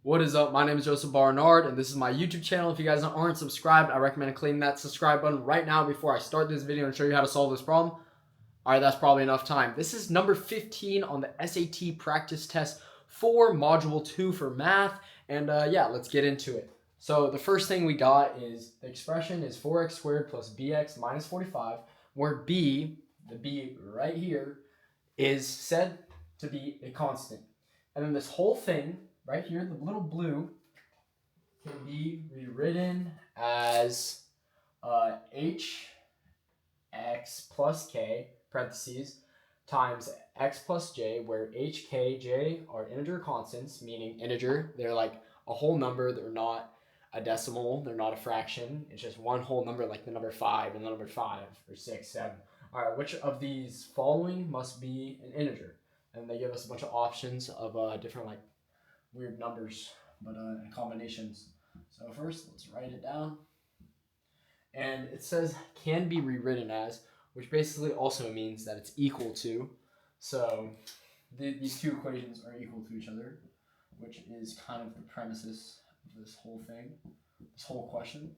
What is up? My name is Joseph Barnard, and this is my YouTube channel. If you guys aren't subscribed, I recommend clicking that subscribe button right now before I start this video and show you how to solve this problem. All right, that's probably enough time. This is number 15 on the SAT practice test for Module 2 for math, and yeah, let's get into it. So the first thing we got is the expression is 4x squared plus bx minus 45, where b, the b right here, is said to be a constant. And then this whole thing right here, the little blue, can be rewritten as hx plus k, parentheses, times x plus j, where h, k, j are integer constants, meaning integer. They're like a whole number. They're not a decimal. They're not a fraction. It's just one whole number, like the number 5 and the number 5 or 6, 7. All right, which of these following must be an integer? And they give us a bunch of options of different like weird numbers, but combinations. So first, let's write it down. And it says can be rewritten as, which basically also means that it's equal to. So these two equations are equal to each other, which is kind of the premises of this whole thing, this whole question.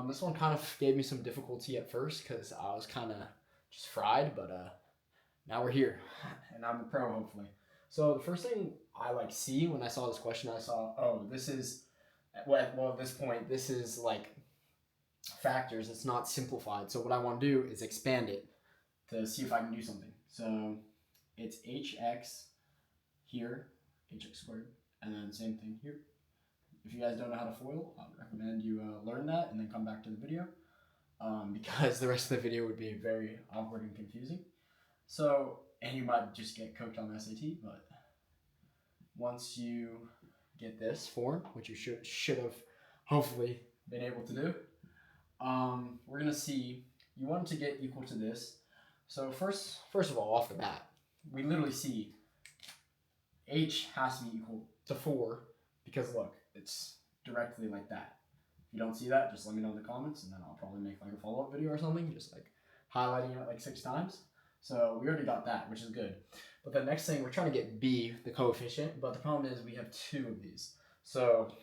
This one kind of gave me some difficulty at first because I was kind of just fried, but now we're here, and I'm a pro hopefully. So the first thing I see when I saw this question, I saw, oh, this is, well at this point, this is like factors. It's not simplified. So what I want to do is expand it to see if I can do something. So it's hx here, hx squared, and then same thing here. If you guys don't know how to FOIL, I would recommend you learn that and then come back to the video, because the rest of the video would be very awkward and confusing. So, and you might just get cooked on the SAT, but once you get this form, which you should have hopefully been able to do, we're gonna see, you want to get equal to this. So first of all, off the bat, we literally see h has to be equal to 4 because look, it's directly like that. If you don't see that, just let me know in the comments, and then I'll probably make like a follow-up video or something, just like highlighting it like 6 times. So we already got that, which is good. But the next thing, we're trying to get b, the coefficient, but the problem is we have 2 of these. So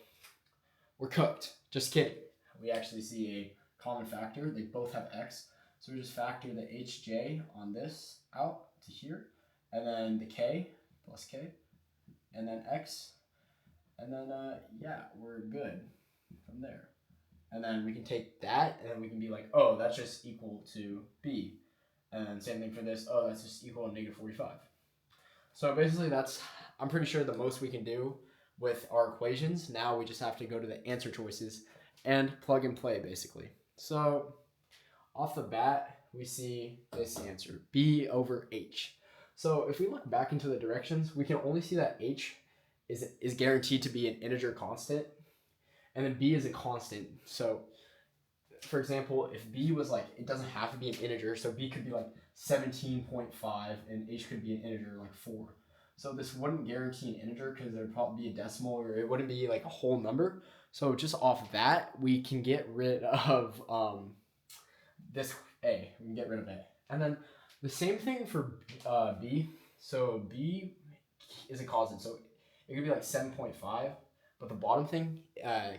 we're cooked. Just kidding. We actually see a common factor. They both have x. So we just factor the hj on this out to here, and then the k plus k, and then x, and then yeah, we're good from there. And then we can take that, and then we can be like, oh, that's just equal to b. And then same thing for this, oh, that's just equal to negative 45. So basically that's, I'm pretty sure, the most we can do with our equations. Now we just have to go to the answer choices and plug and play basically. So off the bat, we see this answer, b over h. So if we look back into the directions, we can only see that h is guaranteed to be an integer constant, and then b is a constant. So for example, if b was like, it doesn't have to be an integer, so b could be like 17.5 and h could be an integer like 4. So this wouldn't guarantee an integer because there would probably be a decimal, or it wouldn't be like a whole number. So just off of that, we can get rid of this a. We can get rid of a. And then the same thing for b. So b is a constant, so it could be like 7.5, but the bottom thing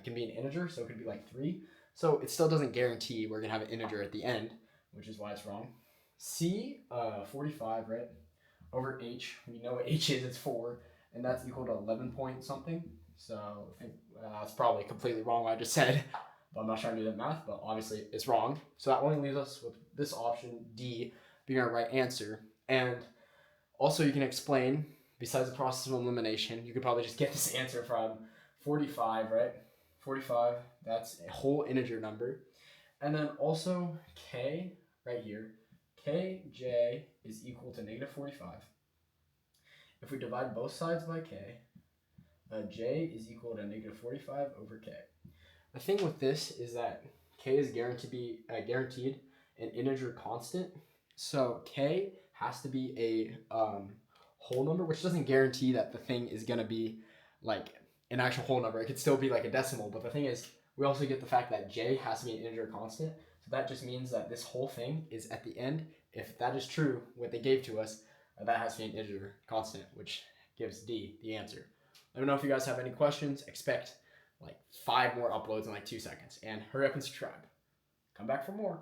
can be an integer, so it could be like 3. So it still doesn't guarantee we're going to have an integer at the end, which is why it's wrong. C, 45, right, over h. We know what h is, it's 4, and that's equal to 11 point something. So I think that's probably completely wrong what I just said, but I'm not trying to do that math, but obviously it's wrong. So that only leaves us with this option, D, being our right answer. And also you can explain, besides the process of elimination, you could probably just get this answer from 45, right? 45, that's a whole integer number. And then also k, right here, kj is equal to negative 45. If we divide both sides by k, j is equal to negative 45 over k. The thing with this is that k is guaranteed an integer constant. So k has to be a whole number, which doesn't guarantee that the thing is going to be like an actual whole number. It could still be like a decimal, but the thing is, we also get the fact that j has to be an integer constant. So that just means that this whole thing is at the end. If that is true, what they gave to us, that has to be an integer constant, which gives D the answer. Let me know if you guys have any questions. Expect like 5 more uploads in like 2 seconds. And hurry up and subscribe. Come back for more.